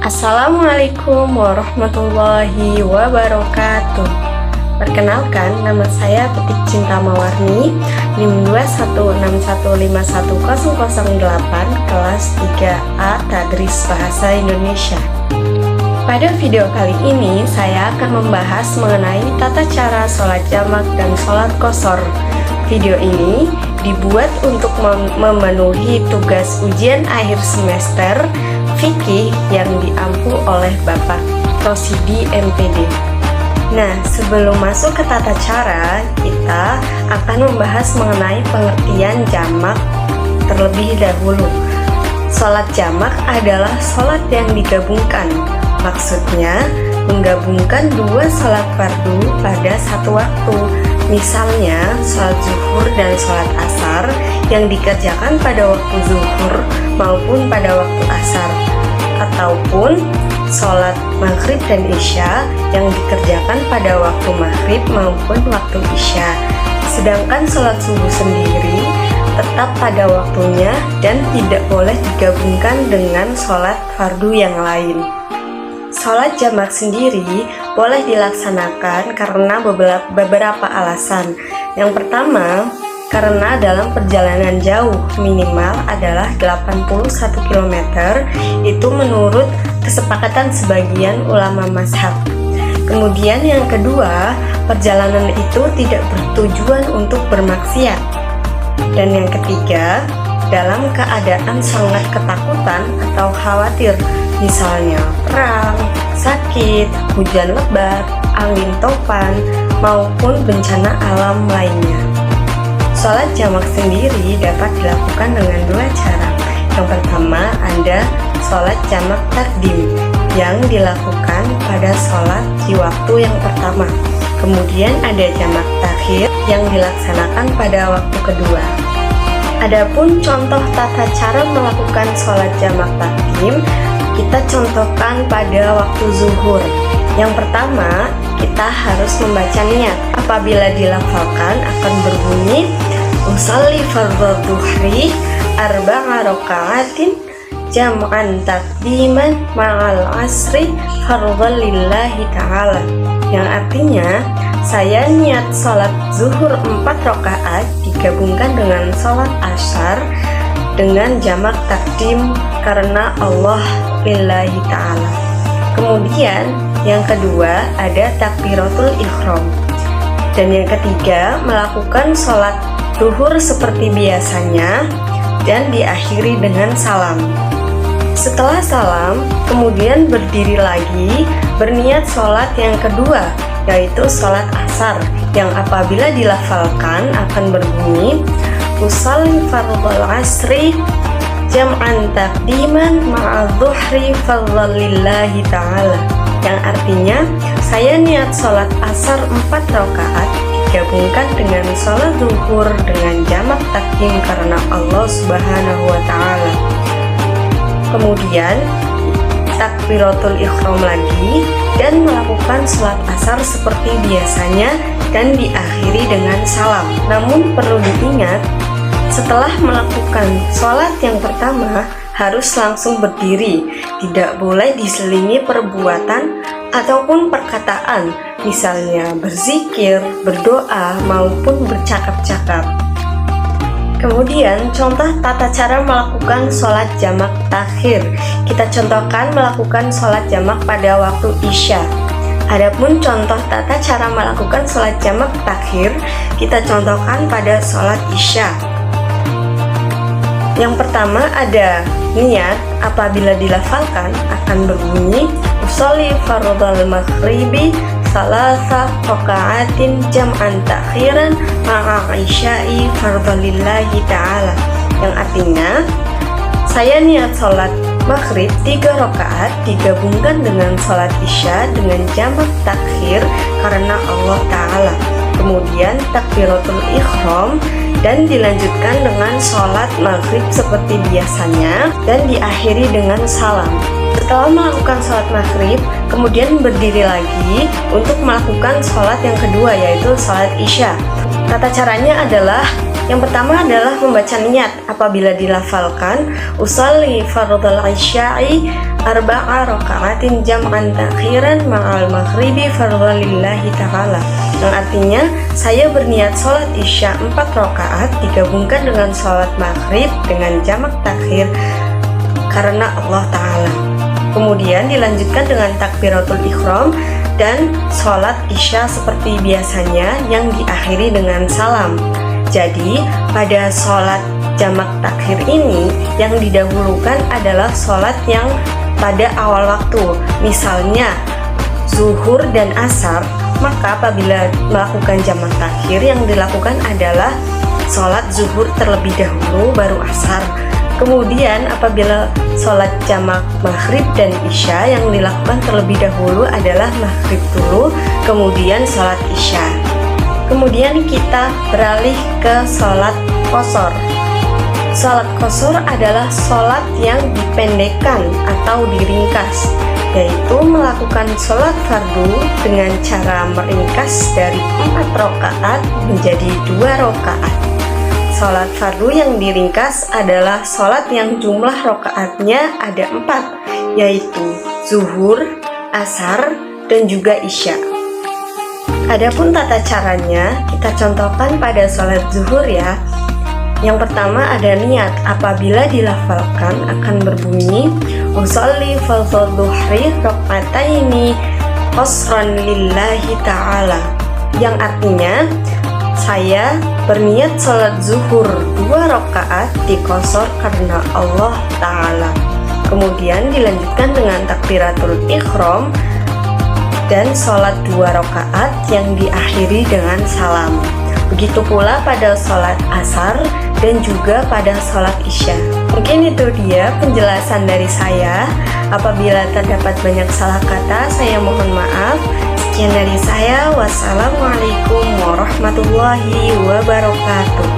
Assalamualaikum warahmatullahi wabarakatuh. Perkenalkan, nama saya Petik Cinta Mawarni, NIM 216151008, kelas 3A Tadris Bahasa Indonesia. Pada video kali ini, saya akan membahas mengenai tata cara sholat jamak dan sholat qashar. Video ini dibuat untuk memenuhi tugas ujian akhir semester fikih yang diampu oleh Bapak Rosidi MPD. Nah, sebelum masuk ke tata cara, kita akan membahas mengenai pengertian jamak terlebih dahulu. Sholat jamak adalah sholat yang digabungkan. Maksudnya, menggabungkan dua sholat fardu pada satu waktu. Misalnya, sholat zuhur dan sholat asar yang dikerjakan pada waktu zuhur maupun pada waktu asar, ataupun sholat maghrib dan isya yang dikerjakan pada waktu maghrib maupun waktu isya. Sedangkan sholat subuh sendiri tetap pada waktunya dan tidak boleh digabungkan dengan sholat fardu yang lain. Sholat jamak sendiri boleh dilaksanakan karena beberapa alasan. Yang pertama, karena dalam perjalanan jauh minimal adalah 81 km, itu menurut kesepakatan sebagian ulama mazhab. Kemudian yang kedua, perjalanan itu tidak bertujuan untuk bermaksiat. Dan yang ketiga, dalam keadaan sangat ketakutan atau khawatir, misalnya perang, sakit, hujan lebat, angin topan, maupun bencana alam lainnya. Sholat jamak sendiri dapat dilakukan dengan dua cara. Yang pertama ada sholat jamak takdim yang dilakukan pada sholat di waktu yang pertama. Kemudian ada jamak takhir yang dilaksanakan pada waktu kedua. Adapun contoh tata cara melakukan sholat jamak takdim, kita contohkan pada waktu zuhur. Yang pertama, kita harus membaca niat. Apabila dilafalkan akan berbunyi usalli fardhu dhuhri arba'a raka'atin jam'an takdiman ma'al asri fardhan lillahi ta'ala, yang artinya saya niat sholat zuhur 4 rakaat digabungkan dengan sholat asar dengan jamak takdim karena Allah lillahi ta'ala. Kemudian yang kedua ada takbiratul ihram. Dan yang ketiga, melakukan sholat zuhur seperti biasanya dan diakhiri dengan salam. Setelah salam, kemudian berdiri lagi berniat sholat yang kedua, yaitu sholat asar, yang apabila dilafalkan akan berbunyi usalli fardhal asri jam'an takdiman ma'al dhuhri fardhan lillahi ta'ala, yang artinya saya niat sholat asar 4 rakaat digabungkan dengan sholat zuhur dengan jamak takdim karena Allah subhanahu wa ta'ala. Kemudian takbiratul ihram lagi dan melakukan sholat asar seperti biasanya dan diakhiri dengan salam. Namun perlu diingat, setelah melakukan sholat yang pertama harus langsung berdiri, tidak boleh diselingi perbuatan ataupun perkataan, misalnya berzikir, berdoa, maupun bercakap-cakap. Kemudian contoh tata cara melakukan sholat jamak takhir. Kita contohkan melakukan sholat jamak pada waktu isya. Adapun contoh tata cara melakukan sholat jamak takhir, kita contohkan pada sholat isya. Yang pertama ada niat. Apabila dilafalkan akan berbunyi usolli fardhal maghribi salasa raka'atin jam'an takhiran ma'a isya'i fardhan lillahi ta'ala, yang artinya saya niat sholat maghrib 3 rakaat digabungkan dengan sholat isya dengan jamak takhir karena Allah ta'ala. Kemudian takbiratul ihram dan dilanjutkan dengan sholat maghrib seperti biasanya dan diakhiri dengan salam. Setelah melakukan sholat maghrib, kemudian berdiri lagi untuk melakukan sholat yang kedua, yaitu sholat isya. Tata caranya adalah Yang pertama adalah membaca niat. Apabila dilafalkan usolli fardhal isya'i arba'a raka'atin jam'an takhiran ma'al maghribi fardhan lillahi ta'ala, yang artinya saya berniat sholat isya 4 rakaat digabungkan dengan sholat maghrib dengan jamak takhir karena Allah Ta'ala. Kemudian dilanjutkan dengan takbiratul ihram dan sholat isya seperti biasanya yang diakhiri dengan salam. Jadi pada sholat jamak takhir ini yang didahulukan adalah sholat yang pada awal waktu, misalnya zuhur dan asar, maka apabila melakukan jamak takhir yang dilakukan adalah sholat zuhur terlebih dahulu baru asar. Kemudian apabila sholat jamak maghrib dan isya yang dilakukan terlebih dahulu adalah maghrib dulu, kemudian sholat isya. Kemudian kita beralih ke sholat qashar. Sholat qashar adalah sholat yang dipendekkan atau diringkas, yaitu melakukan sholat fardu dengan cara meringkas dari 4 rakaat menjadi 2 rakaat. Sholat fardu yang diringkas adalah sholat yang jumlah rakaatnya ada 4, yaitu zuhur, asar, dan juga isya. Adapun tata caranya kita contohkan pada sholat zuhur ya. Yang pertama ada niat, apabila dilafalkan akan berbunyi usolli fardhu dhuhri raka'ataini qasran lillahi ta'ala, yang artinya saya berniat sholat zuhur 2 rakaat diqashar karena Allah Ta'ala. Kemudian dilanjutkan dengan takbiratul ihram dan sholat 2 rakaat yang diakhiri dengan salam. Begitu pula pada sholat asar dan juga pada sholat isya. Mungkin itu dia penjelasan dari saya. Apabila terdapat banyak salah kata, saya mohon maaf. Sekian dari saya. Wassalamualaikum warahmatullahi wabarakatuh.